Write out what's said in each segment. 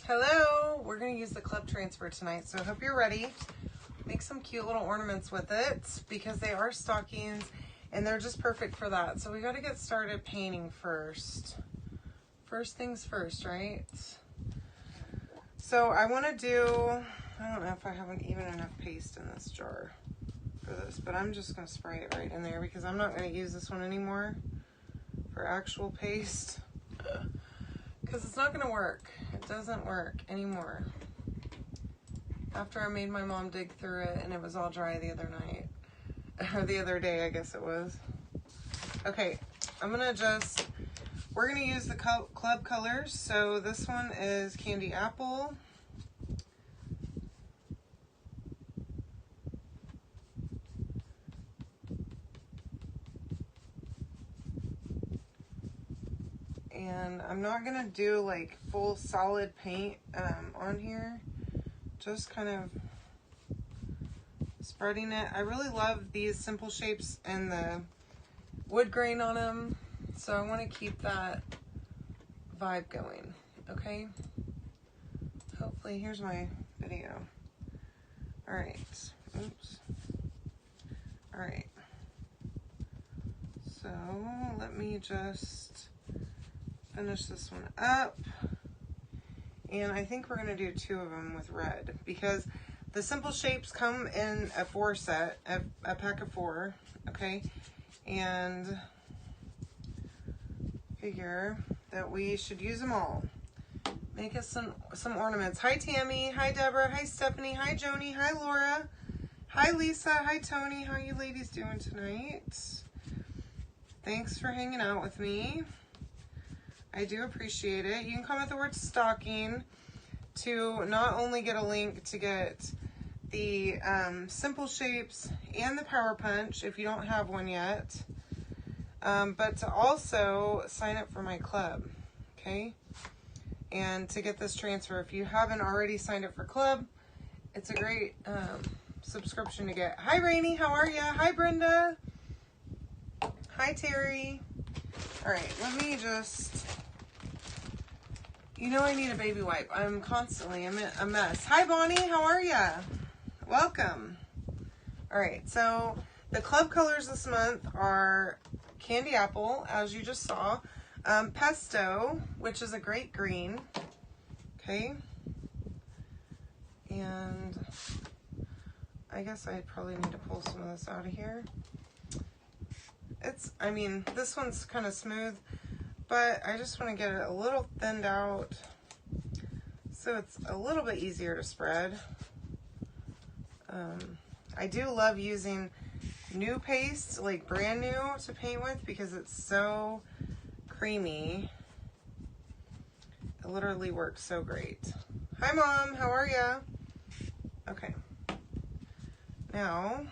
Hello, we're going to use the club transfer tonight, so I hope you're ready. Make some cute little ornaments with it because they are stockings and they're just perfect for that. So we got to get started painting first. First things first, right? So I want to do, I don't know if I have even enough paste in this jar for this, but I'm just going to spray it right in there because I'm not going to use this one anymore for actual paste. Because it's not going to work. It doesn't work anymore. After I made my mom dig through it and it was all dry the other night. Or the other day, I guess it was. Okay, we're going to use the club colors. So this one is Candy Apple. And I'm not going to do like full solid paint on here. Just kind of spreading it. I really love these simple shapes and the wood grain on them. So I want to keep that vibe going. Okay. Hopefully, here's my video. All right. Oops. All right. So let me just finish this one up. And I think we're going to do 2 of them with red because the simple shapes come in a 4 set, a pack of 4, okay? And figure that we should use them all. Make us some ornaments. Hi Tammy, hi Deborah, hi Stephanie, hi Joni, hi Laura, hi Lisa, hi Tony. How you ladies doing tonight? Thanks for hanging out with me. I do appreciate it. You can comment the word stocking to not only get a link to get the simple shapes and the Power Punch if you don't have one yet, but to also sign up for my club, okay? And to get this transfer, if you haven't already signed up for club, it's a great subscription to get. Hi Rainey, how are ya? Hi Brenda. Hi Terry. All right, let me just, you know I need a baby wipe. I'm constantly a mess. Hi Bonnie, how are ya? Welcome. All right, so the club colors this month are Candy Apple, as you just saw, Pesto, which is a great green, okay, and I guess I probably need to pull some of this out of here. I mean, this one's kind of smooth, but I just want to get it a little thinned out so it's a little bit easier to spread. I do love using new paste, like brand new, to paint with because it's so creamy. It literally works so great. Hi Mom, how are ya? Okay. Now,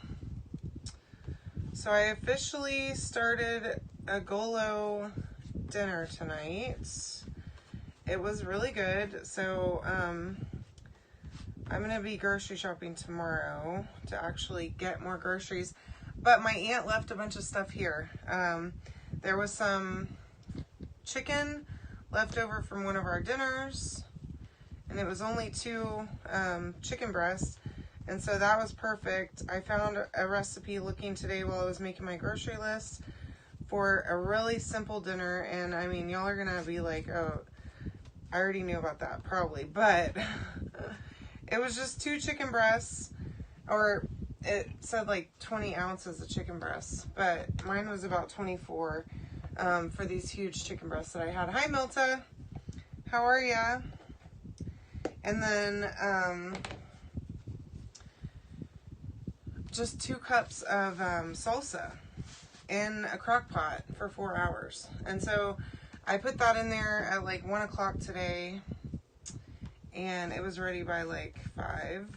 so I officially started a Golo dinner tonight. It was really good. So I'm gonna be grocery shopping tomorrow to actually get more groceries. But my aunt left a bunch of stuff here. There was some chicken left over from one of our dinners, and it was only 2 chicken breasts, and so that was perfect. I found a recipe looking today while I was making my grocery list for a really simple dinner, and I mean, y'all are gonna be like, oh, I already knew about that probably, but it was just 2 chicken breasts, or it said like 20 ounces of chicken breasts, but mine was about 24 for these huge chicken breasts that I had. Hi Milta, how are ya? And then just 2 cups of salsa in a crock pot for 4 hours. And so I put that in there at like 1 o'clock today, and it was ready by like 5.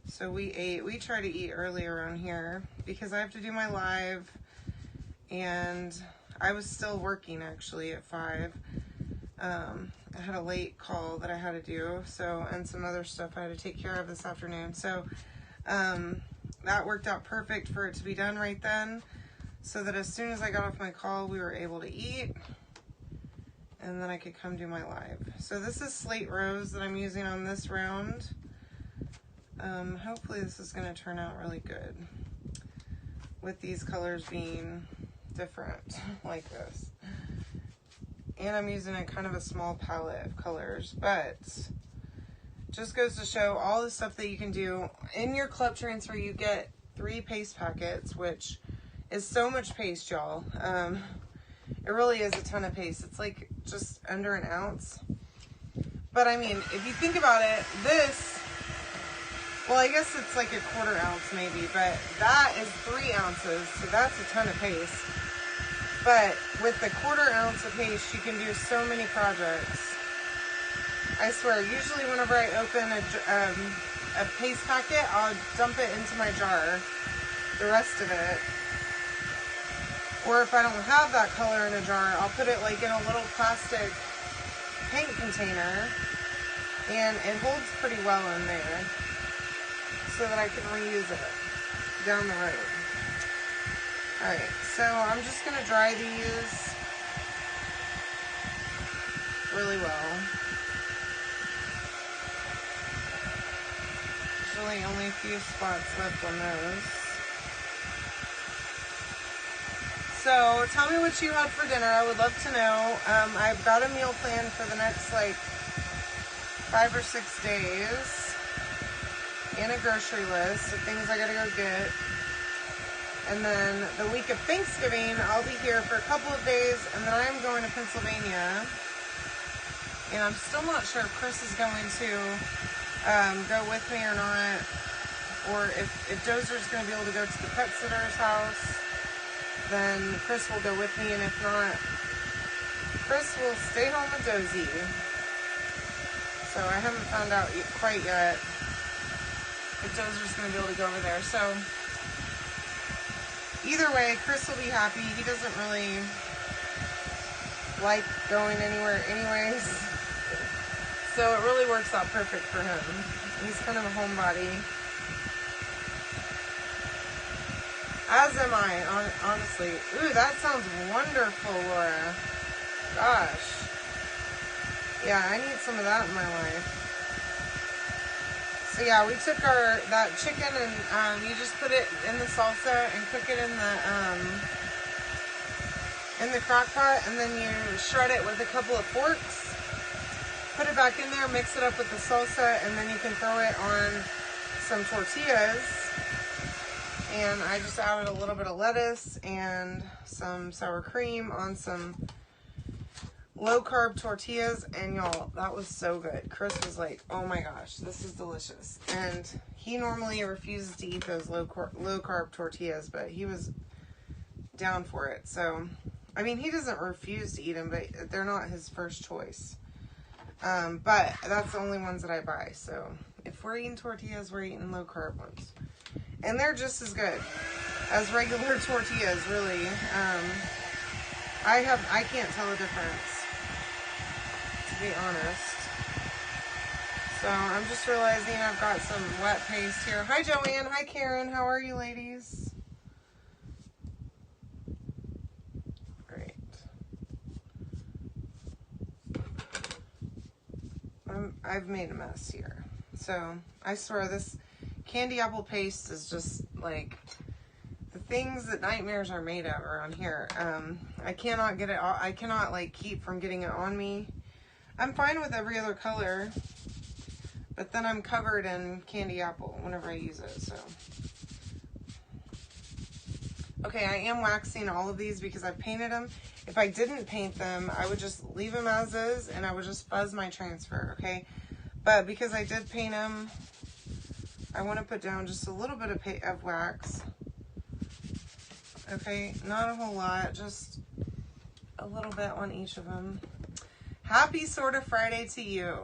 So we try to eat early around here because I have to do my live, and I was still working actually at 5. I had a late call that I had to do, so, and some other stuff I had to take care of this afternoon. So that worked out perfect for it to be done right then, so that as soon as I got off my call, we were able to eat. and then I could come do my live. So this is Slate Rose that I'm using on this round. Hopefully this is going to turn out really good with these colors being different like this. And I'm using a kind of a small palette of colors, but just goes to show all the stuff that you can do. In your club transfer, you get 3 paste packets, which is so much paste, y'all. It really is a ton of paste. It's like just under an ounce. But I mean, if you think about it, this, well, I guess it's like a 1/4 ounce maybe, but that is 3 ounces, so that's a ton of paste. But with the 1/4 ounce of paste, you can do so many projects. I swear, usually whenever I open a paste packet, I'll dump it into my jar, the rest of it. Or if I don't have that color in a jar, I'll put it like in a little plastic paint container, and it holds pretty well in there so that I can reuse it down the road. Alright, so I'm just going to dry these really well. There's really only a few spots left on those. So tell me what you had for dinner. I would love to know. I've got a meal plan for the next like 5 or 6 days and a grocery list of things I gotta go get. And then the week of Thanksgiving, I'll be here for a couple of days, and then I'm going to Pennsylvania. And I'm still not sure if Chris is going to go with me or not, or if Dozer's going to be able to go to the pet sitter's house, then Chris will go with me, and if not, Chris will stay home with Dozy. So I haven't found out quite yet if Dozer's going to be able to go over there. So either way, Chris will be happy. He doesn't really like going anywhere anyways. So it really works out perfect for him. He's kind of a homebody. As am I, honestly. Ooh, that sounds wonderful, Laura. Gosh. Yeah, I need some of that in my life. So yeah, we took that chicken and you just put it in the salsa and cook it in the crock pot, and then you shred it with a couple of forks. Put it back in there, mix it up with the salsa, and then you can throw it on some tortillas. And I just added a little bit of lettuce and some sour cream on some low-carb tortillas, and y'all, that was so good. Chris was like, oh my gosh, this is delicious. And he normally refuses to eat those low-carb tortillas, but he was down for it. So, I mean, he doesn't refuse to eat them, but they're not his first choice. But that's the only ones that I buy. So if we're eating tortillas, we're eating low-carb ones. And they're just as good as regular tortillas, really. I can't tell the difference, to be honest. So I'm just realizing I've got some wet paste here. Hi, Joanne. Hi, Karen. How are you, ladies? Great. I've made a mess here. So I swear this candy apple paste is just like the things that nightmares are made of around here. I cannot get it. I cannot like keep from getting it on me. I'm fine with every other color, but then I'm covered in candy apple whenever I use it. So okay, I am waxing all of these because I painted them. If I didn't paint them, I would just leave them as is and I would just fuzz my transfer. Okay, but because I did paint them, I want to put down just a little bit of wax. Okay, not a whole lot, just a little bit on each of them. Happy Sort of Friday to you.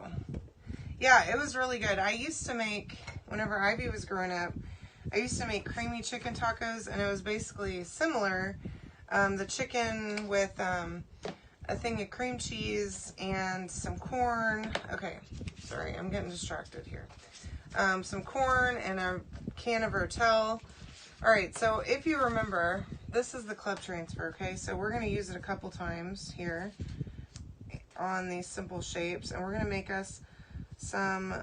Yeah, it was really good. I used to make, whenever Ivy was growing up, I used to make creamy chicken tacos, and it was basically similar. The chicken with a thing of cream cheese and some corn. Okay, sorry, I'm getting distracted here. Some corn and a can of Rotel. All right, so if you remember, this is the club transfer, okay? So we're going to use it a couple times here on these simple shapes, and we're going to make us some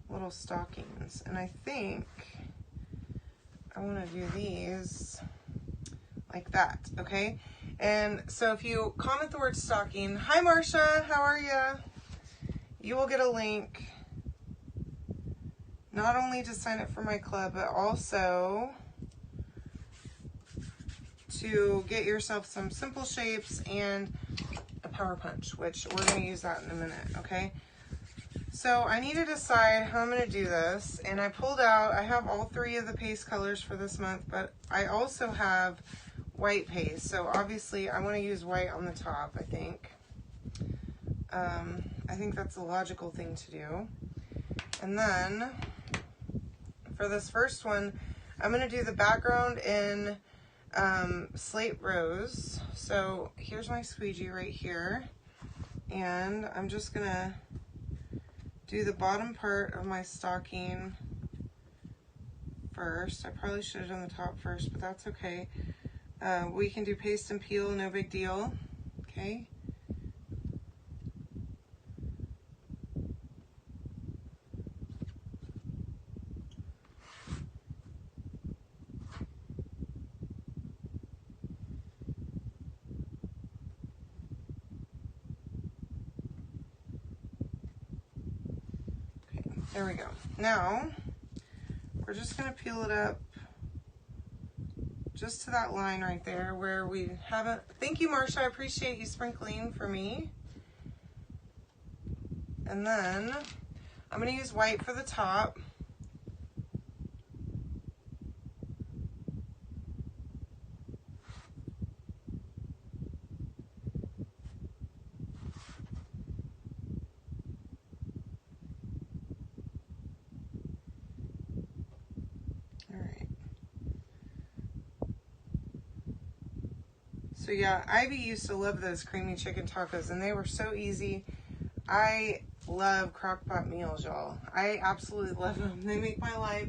little stockings. And I think I want to do these like that, okay? And so if you comment the word stocking, hi Marcia, how are ya? You will get a link not only to sign up for my club, but also to get yourself some simple shapes and a power punch, which we're going to use that in a minute, okay? So I need to decide how I'm going to do this, and I pulled out, I have all 3 of the paste colors for this month, but I also have white paste, so obviously I want to use white on the top, I think. I think that's a logical thing to do. And then for this first one, I'm going to do the background in slate rose. So here's my squeegee right here, and I'm just going to do the bottom part of my stocking first. I probably should have done the top first, but that's okay. We can do paste and peel, no big deal. Okay. There we go. Now, we're just going to peel it up just to that line right there where we haven't. Thank you, Marcia. I appreciate you sprinkling for me. And then I'm going to use white for the top. So yeah, Ivy used to love those creamy chicken tacos, and they were so easy. I love crock-pot meals, y'all. I absolutely love them. They make my life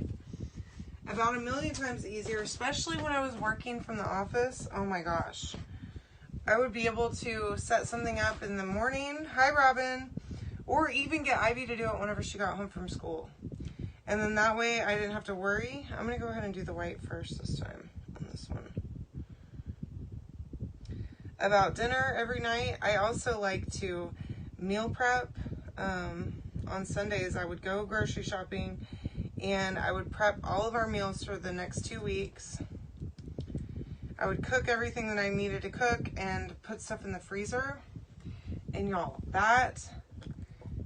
about 1,000,000 times easier, especially when I was working from the office. Oh my gosh. I would be able to set something up in the morning. Hi, Robin. Or even get Ivy to do it whenever she got home from school. And then that way I didn't have to worry. I'm going to go ahead and do the white first this time on this one. About dinner every night, I also like to meal prep. On Sundays, I would go grocery shopping and I would prep all of our meals for the next 2 weeks. I would cook everything that I needed to cook and put stuff in the freezer. And y'all, that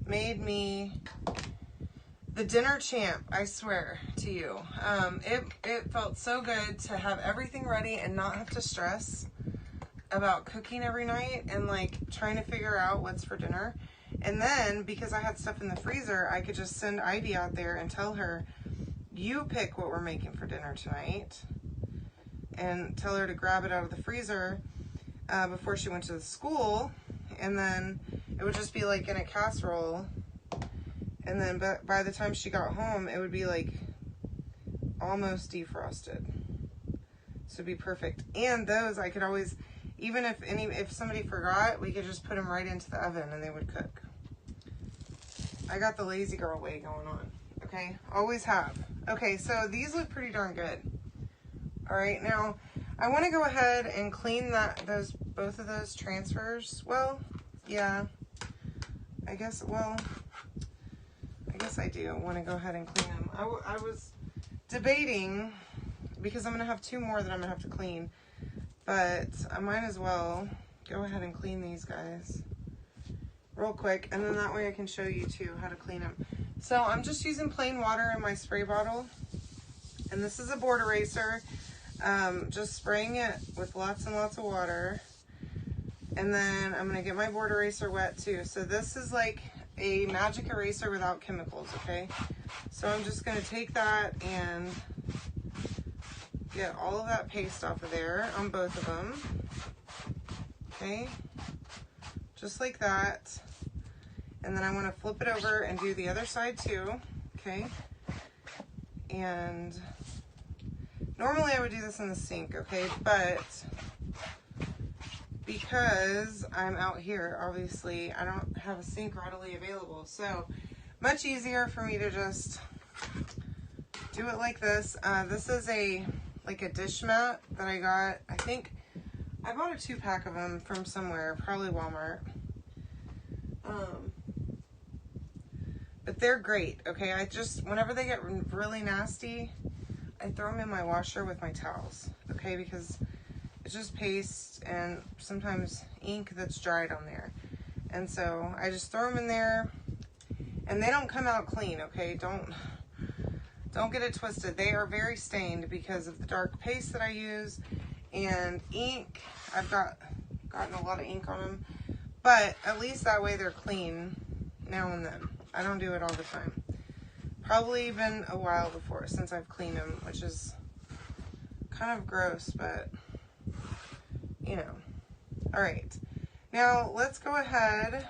made me the dinner champ, I swear to you. It felt so good to have everything ready and not have to stress about cooking every night and like trying to figure out what's for dinner. And then because I had stuff in the freezer, I could just send Ivy out there and tell her, you pick what we're making for dinner tonight, and tell her to grab it out of the freezer before she went to the school. And then it would just be like in a casserole, and then by the time she got home it would be like almost defrosted, so it'd be perfect. And those I could always, even if somebody forgot, we could just put them right into the oven and they would cook. I got the lazy girl way going on. Okay, always have. Okay, so these look pretty darn good. All right, now I want to go ahead and clean both of those transfers. Well, yeah, I guess I do want to go ahead and clean them. I was debating because I'm gonna have 2 more that I'm gonna have to clean. But I might as well go ahead and clean these guys real quick, and then that way I can show you too how to clean them. So I'm just using plain water in my spray bottle, and this is a board eraser. Just spraying it with lots and lots of water, and then I'm gonna get my board eraser wet too. So this is like a magic eraser without chemicals, okay? So I'm just gonna take that and get all of that paste off of there on both of them. Okay, just like that. And then I want to flip it over and do the other side too. Okay, and normally I would do this in the sink, okay, but because I'm out here, obviously, I don't have a sink readily available. So much easier for me to just do it like this. This is like a dish mat that I got. I think I bought a 2-pack of them from somewhere, probably Walmart. But they're great, okay? I just, whenever they get really nasty, I throw them in my washer with my towels, okay? Because it's just paste and sometimes ink that's dried on there. And so I just throw them in there, and they don't come out clean, okay? Don't get it twisted. They are very stained because of the dark paste that I use and ink. I've gotten a lot of ink on them, but at least that way they're clean now and then. I don't do it all the time. Probably been a while before since I've cleaned them, which is kind of gross, but you know. All right, now let's go ahead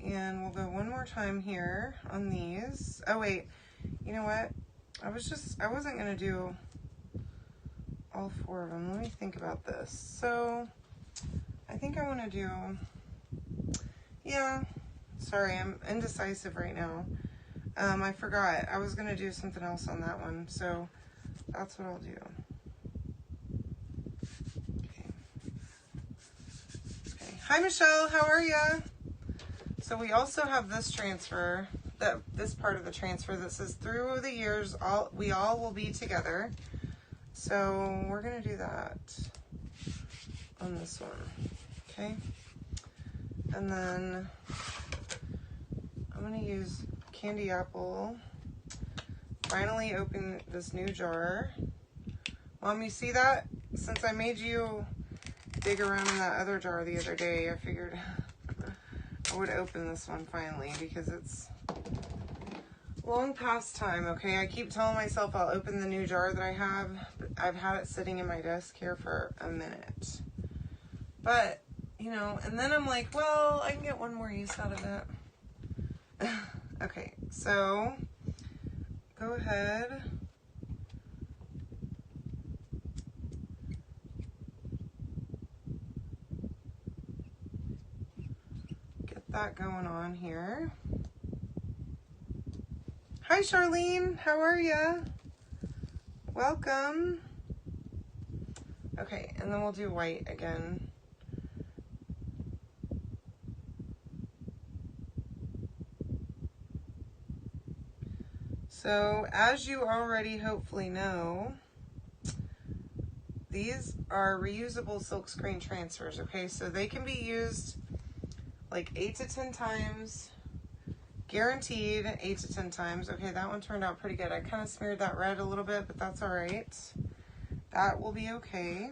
and we'll go one more time here on these. Oh wait, you know what? I wasn't gonna do all 4 of them. Let me think about this. So I think I want to do, yeah, sorry, I'm indecisive right now. I forgot. I was going to do something else on that one, so that's what I'll do. Okay. Hi, Michelle. How are ya? So we also have this transfer, this part of the transfer that says, through the years, we all will be together. So we're going to do that on this one. Okay. And then I'm going to use Candy Apple. Finally open this new jar. Mom, you see that? Since I made you dig around in that other jar the other day, I figured I would open this one finally because it's long past time, okay? I keep telling myself I'll open the new jar that I have, but I've had it sitting in my desk here for a minute. But, you know, and then I'm like, well, I can get one more use out of it. Okay, so go ahead. Get that going on here. Hi, Charlene. How are ya? Welcome. Okay, and then we'll do white again. So, as you already hopefully know, these are reusable silkscreen transfers, okay? So they can be used like 8 to 10 times, guaranteed 8 to 10 times. Okay, that one turned out pretty good. I kind of smeared that red a little bit, but that's all right. That will be okay.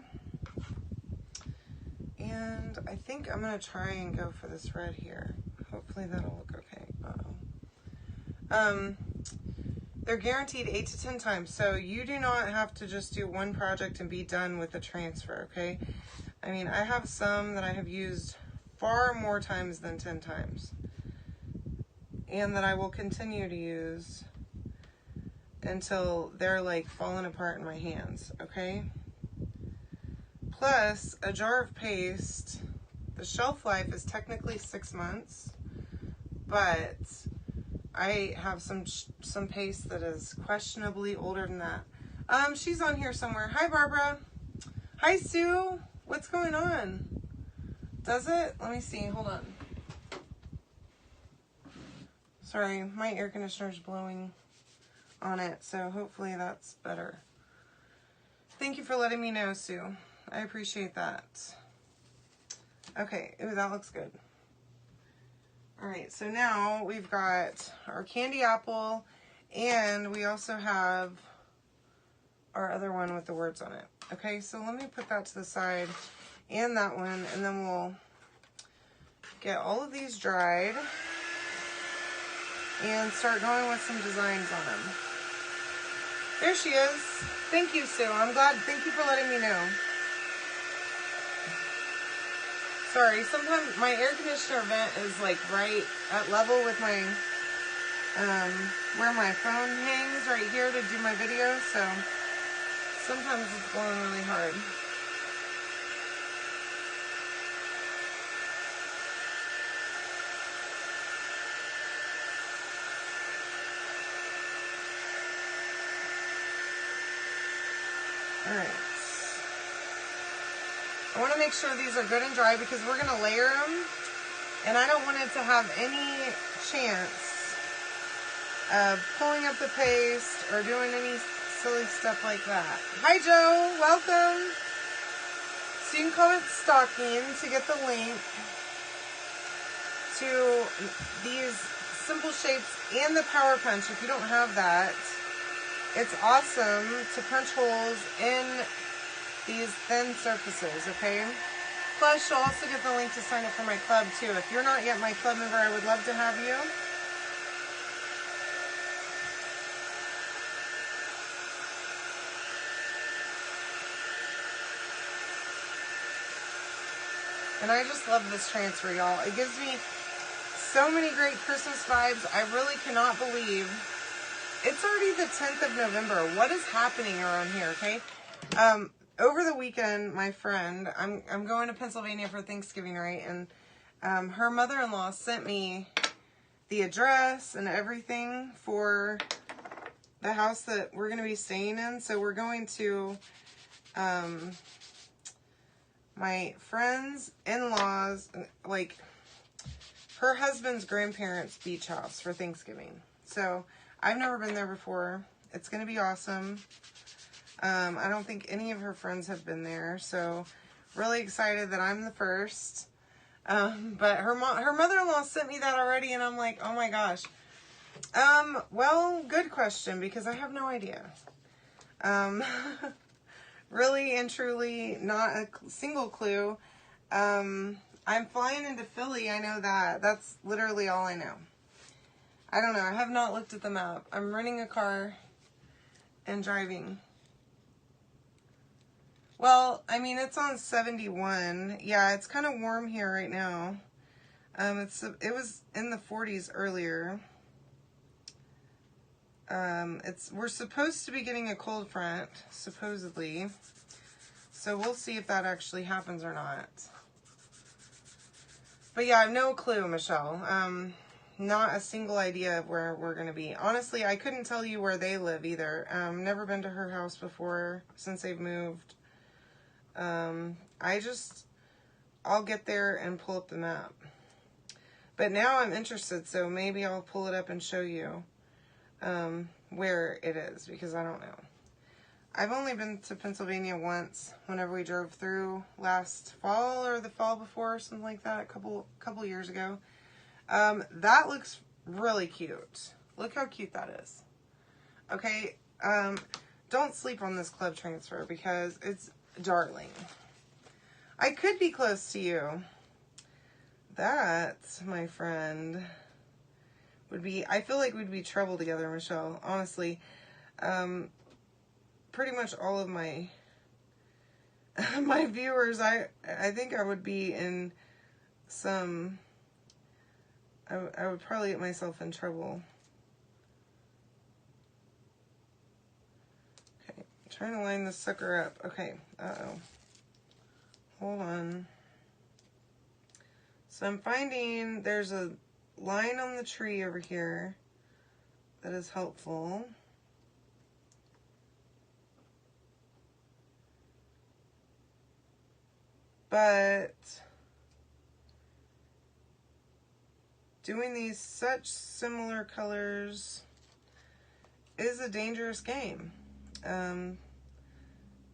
And I think I'm gonna try and go for this red here. Hopefully that'll look okay. Uh-oh. They're guaranteed 8 to 10 times, so you do not have to just do one project and be done with the transfer, okay? I mean, I have some that I have used far more times than 10 times, and that I will continue to use until they're like falling apart in my hands, okay? Plus, a jar of paste, the shelf life is technically 6 months, but I have some paste that is questionably older than that. She's on here somewhere. Hi, Barbara. Hi, Sue. What's going on? Does it? Let me see. Hold on. Sorry, my air conditioner's blowing on it, so hopefully that's better. Thank you for letting me know, Sue. I appreciate that. Okay. Ooh, that looks good. All right, so now we've got our candy apple, and we also have our other one with the words on it. Okay, so let me put that to the side, and that one, and then we'll get all of these dried and start going with some designs on them. There she is. Thank you, Sue. I'm glad. Thank you for letting me know. Sorry, sometimes my air conditioner vent is like right at level with my, where my phone hangs right here to do my video, so sometimes it's blowing really hard. All right. I want to make sure these are good and dry because we're going to layer them. And I don't want it to have any chance of pulling up the paste or doing any silly stuff like that. Hi, Joe. Welcome. So you can comment stocking to get the link to these simple shapes and the Power Punch. If you don't have that, it's awesome to punch holes in these thin surfaces, okay? Plus, you'll also get the link to sign up for my club, too. If you're not yet my club member, I would love to have you. And I just love this transfer, y'all. It gives me so many great Christmas vibes. I really cannot believe it's already the 10th of November. What is happening around here, okay? Over the weekend, my friend, I'm going to Pennsylvania for Thanksgiving, right? And her mother-in-law sent me the address and everything for the house that we're going to be staying in. So we're going to my friend's in-laws, like her husband's grandparents' beach house for Thanksgiving. So I've never been there before. It's going to be awesome. I don't think any of her friends have been there, so really excited that I'm the first. But her mother-in-law sent me that already, and I'm like, oh my gosh. Well, good question, because I have no idea. Really and truly not a single clue. I'm flying into Philly, I know that. That's literally all I know. I don't know, I have not looked at the map. I'm renting a car and driving. Well, I mean, it's on 71. Yeah, it's kind of warm here right now. It was in the 40s earlier. We're supposed to be getting a cold front, supposedly. So we'll see if that actually happens or not. But yeah, I have no clue, Michelle. Not a single idea of where we're going to be. Honestly, I couldn't tell you where they live either. Never been to her house before since they've moved. I'll get there and pull up the map. But now I'm interested, so maybe I'll pull it up and show you where it is, because I don't know. I've only been to Pennsylvania once, whenever we drove through last fall or the fall before, something like that, a couple years ago. That looks really cute. Look how cute that is. Okay, don't sleep on this club transfer because it's darling. I could be close to you. That, my friend, would be, I feel like we'd be trouble together, Michelle. Honestly, pretty much all of my my viewers, I think I would be in some, I would probably get myself in trouble. Okay, I'm trying to line this sucker up. Okay, uh-oh. Hold on. So I'm finding there's a line on the tree over here that is helpful. But doing these such similar colors is a dangerous game.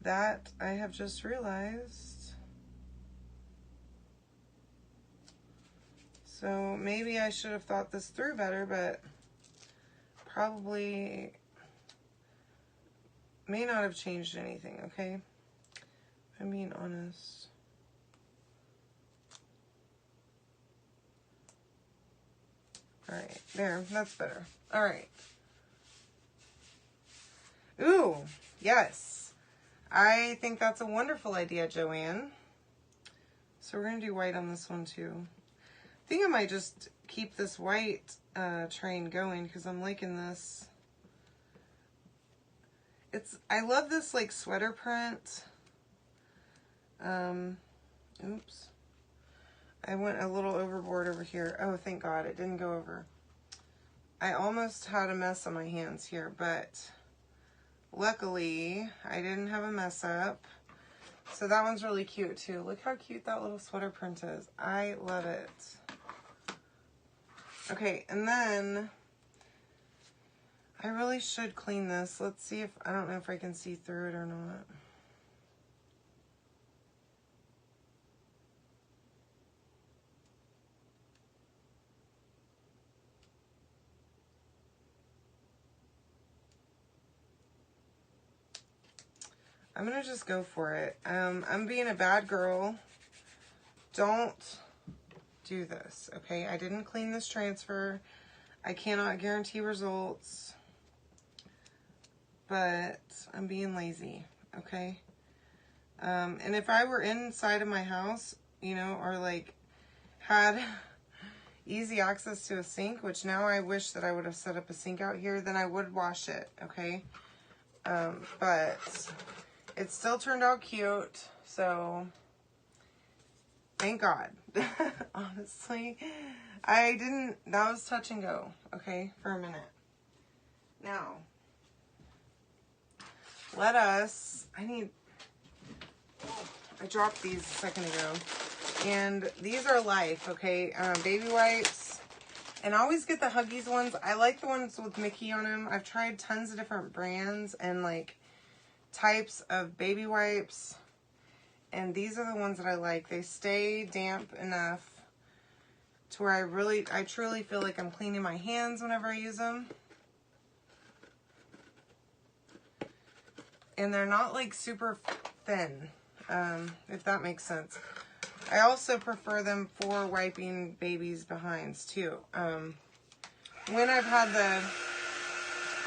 That I have just realized. So maybe I should have thought this through better, but probably may not have changed anything, okay? I'm being honest. Alright, there, that's better. Alright. Ooh, yes. I think that's a wonderful idea, Joanne. So we're going to do white on this one too. I think I might just keep this white train going because I'm liking this. I love this like sweater print. Oops. I went a little overboard over here. Oh, thank God it didn't go over. I almost had a mess on my hands here, but luckily, I didn't have a mess up. So that one's really cute too. Look how cute that little sweater print is. I love it. Okay, and then I really should clean this. Let's see if, I don't know if I can see through it or not. I'm gonna just go for it. I'm being a bad girl. Don't do this, okay? I didn't clean this transfer. I cannot guarantee results, but I'm being lazy, okay? And if I were inside of my house, you know, or like had easy access to a sink, which now I wish that I would have set up a sink out here, then I would wash it, okay? But it still turned out cute, so thank God. Honestly, that was touch and go, okay, for a minute. Now, I dropped these a second ago, and these are Life, okay, baby wipes, and I always get the Huggies ones. I like the ones with Mickey on them. I've tried tons of different brands and like types of baby wipes, and these are the ones that I like. They stay damp enough to where I truly feel like I'm cleaning my hands whenever I use them. And they're not like super thin, if that makes sense. I also prefer them for wiping babies' behinds too. When I've had the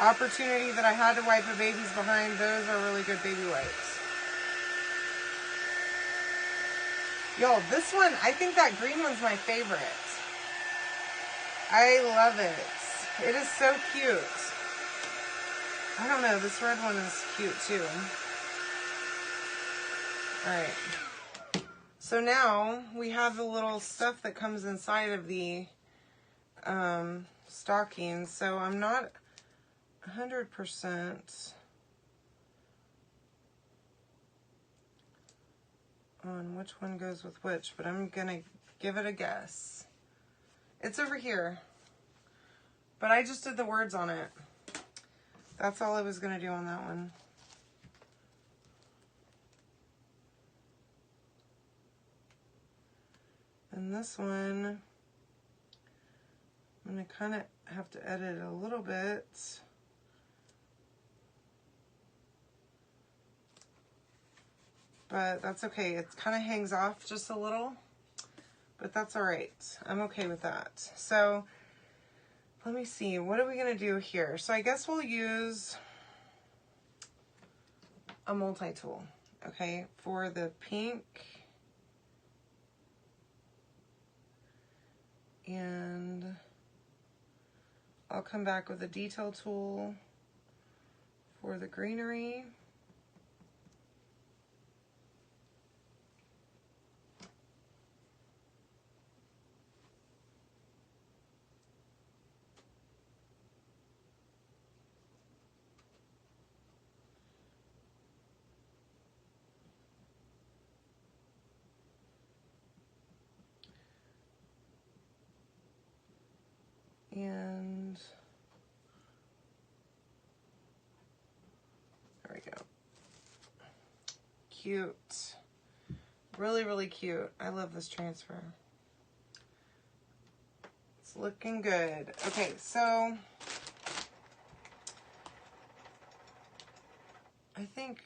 opportunity that I had to wipe a baby's behind, those are really good baby wipes. Yo, this one, I think that green one's my favorite. I love it. It is so cute. I don't know, this red one is cute too. Alright. So now we have the little stuff that comes inside of the stockings. So I'm not 100% on which one goes with which, but I'm gonna give it a guess. It's over here, but I just did the words on it. That's all I was gonna do on that one. And this one, I'm gonna kind of have to edit a little bit. But that's okay. It kind of hangs off just a little, but that's all right. I'm okay with that. So let me see, what are we gonna do here? So I guess we'll use a multi-tool, okay, for the pink. And I'll come back with a detail tool for the greenery. And there we go. Cute. Really, really cute. I love this transfer. It's looking good. Okay, so I think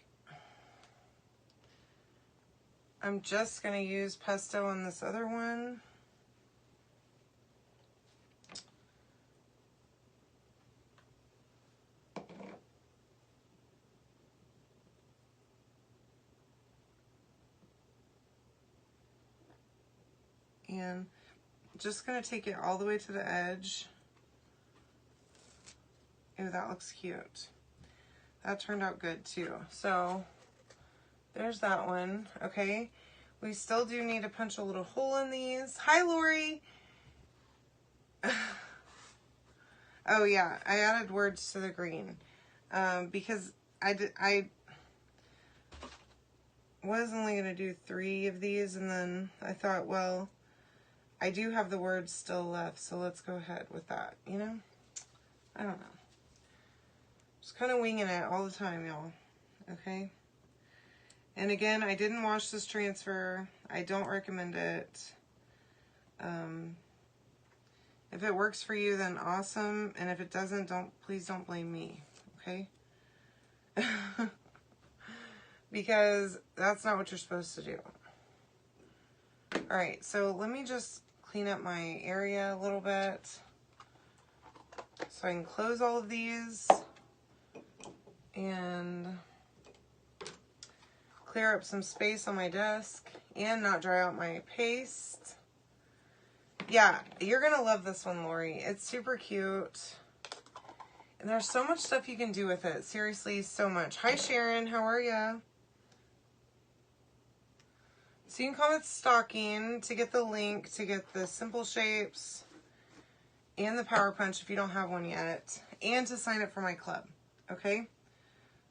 I'm just going to use pesto on this other one. And just going to take it all the way to the edge. Ooh, that looks cute. That turned out good too. So there's that one. Okay, we still do need to punch a little hole in these. Hi, Lori. Oh yeah, I added words to the green because I was only going to do 3 of these, and then I thought, well, I do have the words still left, so let's go ahead with that, you know? I don't know. Just kind of winging it all the time, y'all. Okay? And again, I didn't wash this transfer. I don't recommend it. If it works for you, then awesome. And if it doesn't, please don't blame me. Okay? Because that's not what you're supposed to do. Alright, so let me just clean up my area a little bit so I can close all of these and clear up some space on my desk and not dry out my paste. Yeah, you're gonna love this one, Lori. It's super cute. And there's so much stuff you can do with it. Seriously, so much. Hi, Sharon. How are ya? So you can comment stocking to get the link to get the Simple Shapes and the Power Punch if you don't have one yet, and to sign up for my club. Okay?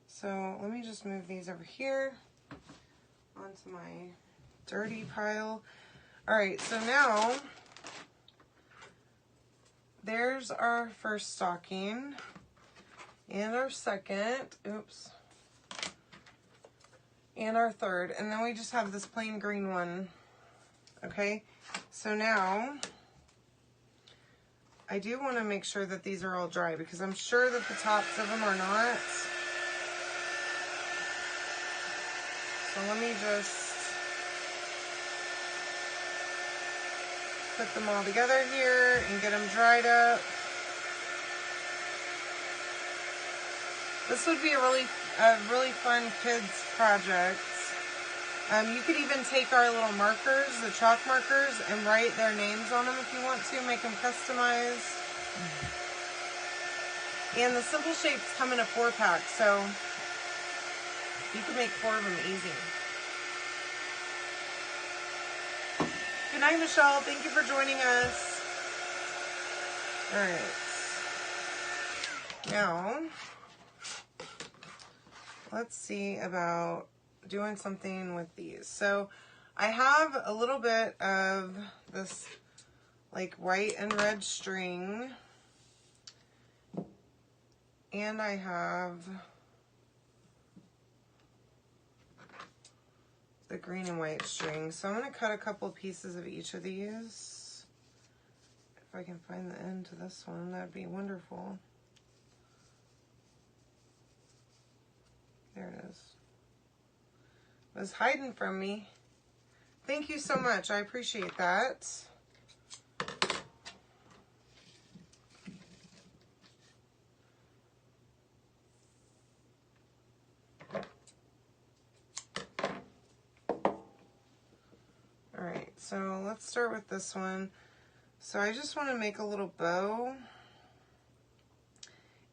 So let me just move these over here onto my dirty pile. Alright, so now there's our first stocking and our second, oops, and our third, and then we just have this plain green one. Okay, so now I do want to make sure that these are all dry because I'm sure that the tops of them are not. So let me just put them all together here and get them dried up. This would be a really fun kids project. You could even take our little markers, the chalk markers, and write their names on them if you want to, make them customized. And the Simple Shapes come in a 4-pack, so you can make 4 of them easy. Good night, Michelle. Thank you for joining us. All right. Now, let's see about doing something with these. So I have a little bit of this like white and red string, and I have the green and white string. So I'm going to cut a couple pieces of each of these. If I can find the end to this one, that'd be wonderful. There it is. It was hiding from me. Thank you so much. I appreciate that. Alright, so let's start with this one. So I just want to make a little bow.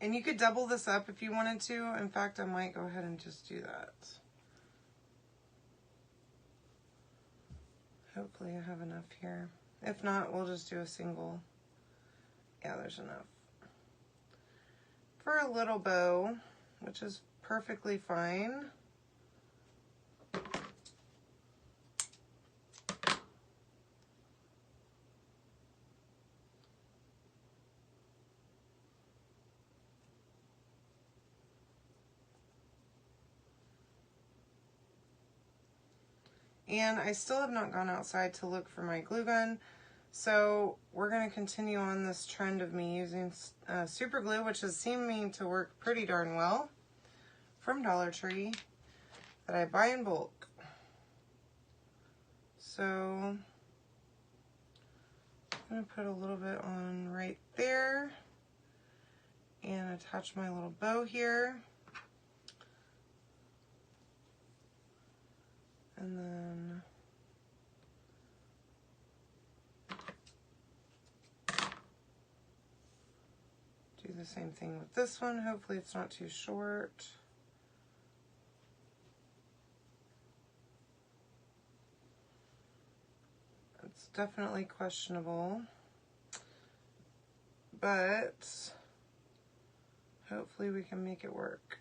And you could double this up if you wanted to. In fact, I might go ahead and just do that. Hopefully I have enough here. If not, we'll just do a single. Yeah, there's enough. For a little bow, which is perfectly fine. And I still have not gone outside to look for my glue gun. So we're going to continue on this trend of me using super glue, which is seeming to work pretty darn well, from Dollar Tree, that I buy in bulk. So I'm going to put a little bit on right there and attach my little bow here. And then do the same thing with this one. Hopefully it's not too short. It's definitely questionable, but hopefully we can make it work.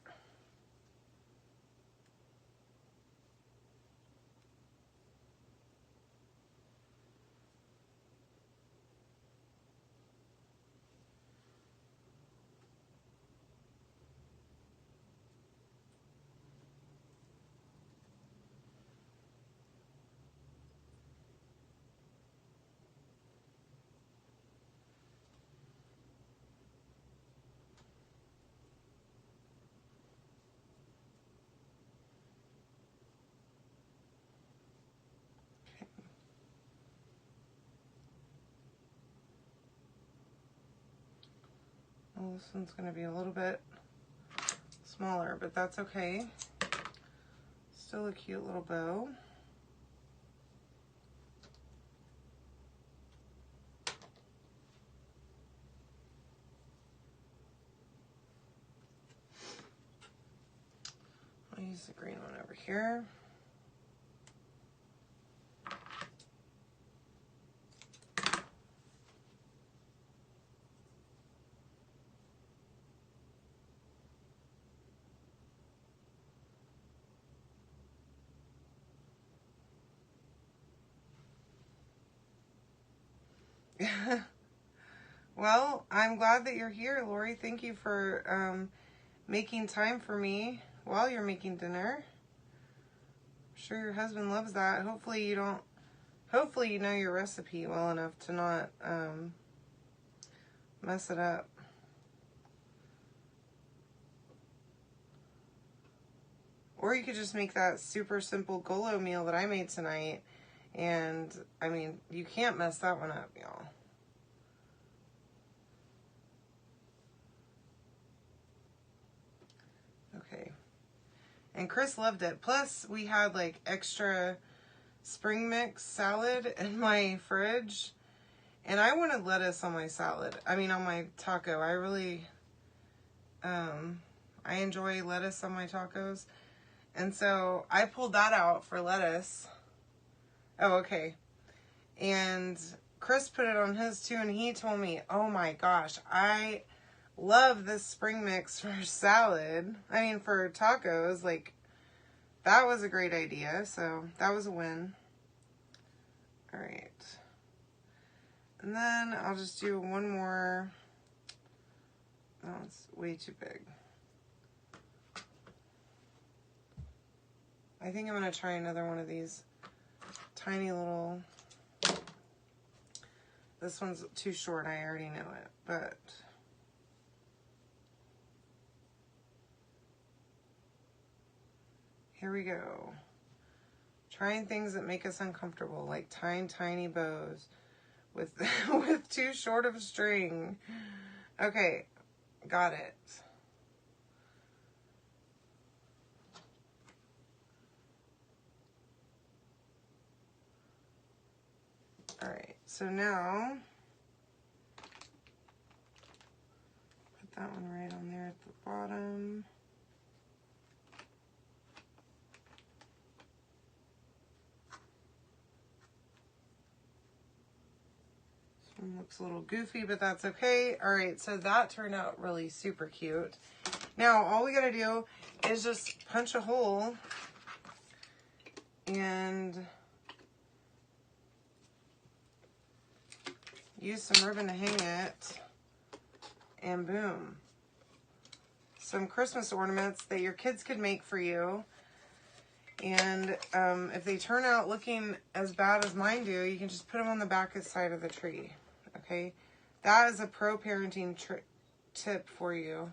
Well, this one's going to be a little bit smaller, but that's okay. Still a cute little bow. I'll use the green one over here. Well, I'm glad that you're here, Lori. Thank you for making time for me while you're making dinner. I'm sure your husband loves that. Hopefully you know your recipe well enough to not mess it up. Or you could just make that super simple Golo meal that I made tonight. And, I mean, you can't mess that one up, y'all. Okay. And Chris loved it. Plus, we had, like, extra spring mix salad in my fridge. And I wanted lettuce on my salad. I mean, on my taco. I really, I enjoy lettuce on my tacos. And so I pulled that out for lettuce. Oh, okay. And Chris put it on his too, and he told me, oh my gosh, I love this spring mix for salad. I mean, for tacos, like, that was a great idea. So that was a win. All right. And then I'll just do one more. Oh, it's way too big. I think I'm going to try another one of these tiny little... This one's too short. I already know it, but... Here we go. Trying things that make us uncomfortable, like tying tiny bows with with too short of string. Okay, got it. All right, so now put that one right on there at the bottom. Looks a little goofy, but that's okay. All right, so that turned out really super cute. Now, all we gotta do is just punch a hole and use some ribbon to hang it, and boom. Some Christmas ornaments that your kids could make for you. And if they turn out looking as bad as mine do, you can just put them on the back side of the tree. Okay, that is a pro parenting tip for you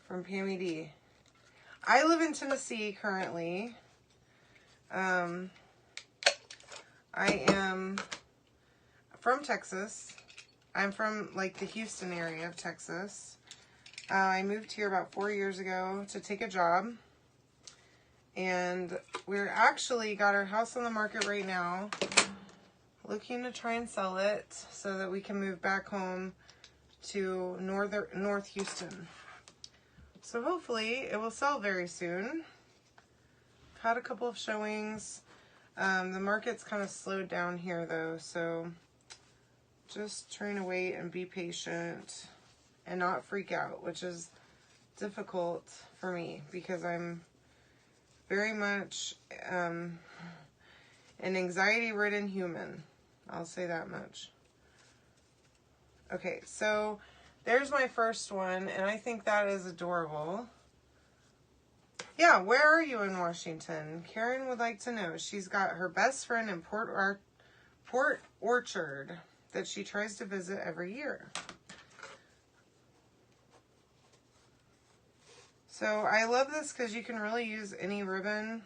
from Pammy D. I live in Tennessee currently. I am from Texas. I'm from like the Houston area of Texas. I moved here about 4 years ago to take a job. And we're actually got our house on the market right now. Looking to try and sell it so that we can move back home to North Houston. So hopefully it will sell very soon. Had a couple of showings. The market's kind of slowed down here though, so just trying to wait and be patient and not freak out, which is difficult for me because I'm very much an anxiety-ridden human. I'll say that much. Okay, so there's my first one, and I think that is adorable. Yeah, where are you in Washington? Karen would like to know. She's got her best friend in Port Orchard that she tries to visit every year. So I love this because you can really use any ribbon.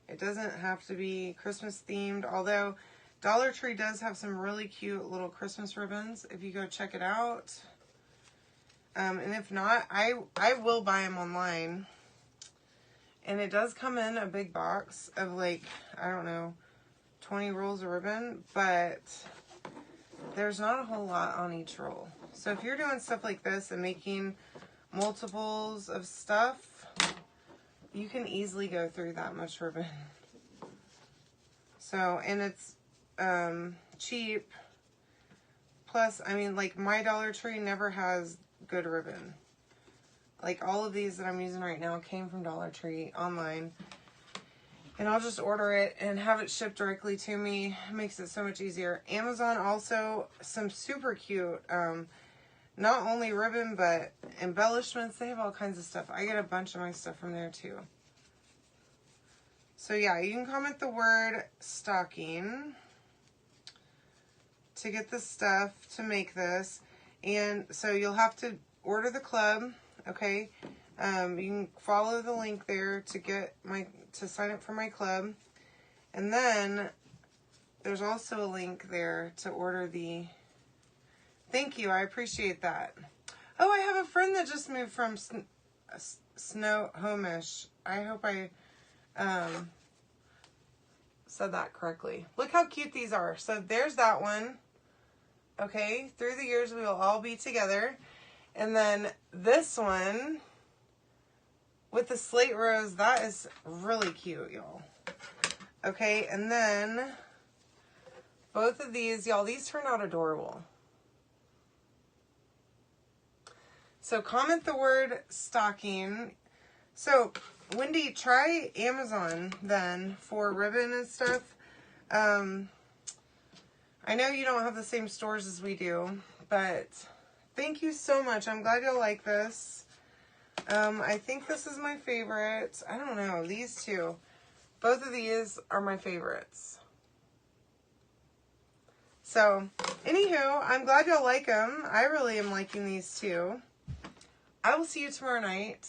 It doesn't have to be Christmas themed, although Dollar Tree does have some really cute little Christmas ribbons if you go check it out. And if not, I will buy them online. And it does come in a big box of like, I don't know, 20 rolls of ribbon, but there's not a whole lot on each roll. So if you're doing stuff like this and making multiples of stuff, you can easily go through that much ribbon. So, and it's cheap. Plus, I mean, like my Dollar Tree never has good ribbon. Like all of these that I'm using right now came from Dollar Tree online. And I'll just order it and have it shipped directly to me. It makes it so much easier. Amazon also, some super cute, not only ribbon, but embellishments. They have all kinds of stuff. I get a bunch of my stuff from there too. So yeah, you can comment the word stocking to get the stuff to make this. And so you'll have to order the club. Okay, you can follow the link there to sign up for my club, and then there's also a link there to order the. Thank you, I appreciate that. Oh, I have a friend that just moved from Snohomish. I hope I said that correctly. Look how cute these are. So there's that one. Okay, through the years we will all be together. And then this one with the slate rose, that is really cute, y'all. Okay, and then both of these, y'all, these turn out adorable. So comment the word stocking. So, Wendy, try Amazon then for ribbon and stuff. I know you don't have the same stores as we do, but thank you so much. I'm glad you'll like this. I think this is my favorite. I don't know. These two. Both of these are my favorites. So, anywho, I'm glad y'all like them. I really am liking these too. I will see you tomorrow night.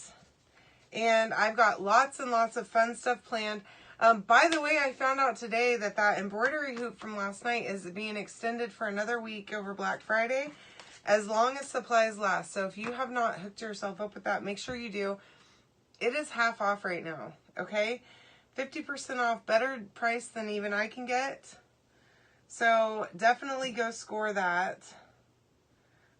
And I've got lots and lots of fun stuff planned. By the way, I found out today that embroidery hoop from last night is being extended for another week over Black Friday, as long as supplies last. So if you have not hooked yourself up with that, make sure you do. It is half off right now, okay? 50% off, better price than even I can get. So definitely go score that.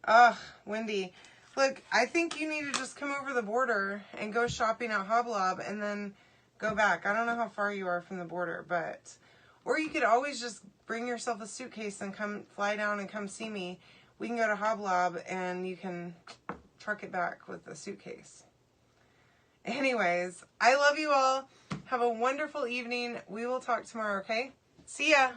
Ugh, Wendy. Look, I think you need to just come over the border and go shopping at Hoblob and then go back. I don't know how far you are from the border, but... Or you could always just bring yourself a suitcase and come fly down and come see me. We can go to Hoblob and you can truck it back with the suitcase. Anyways, I love you all. Have a wonderful evening. We will talk tomorrow, okay? See ya.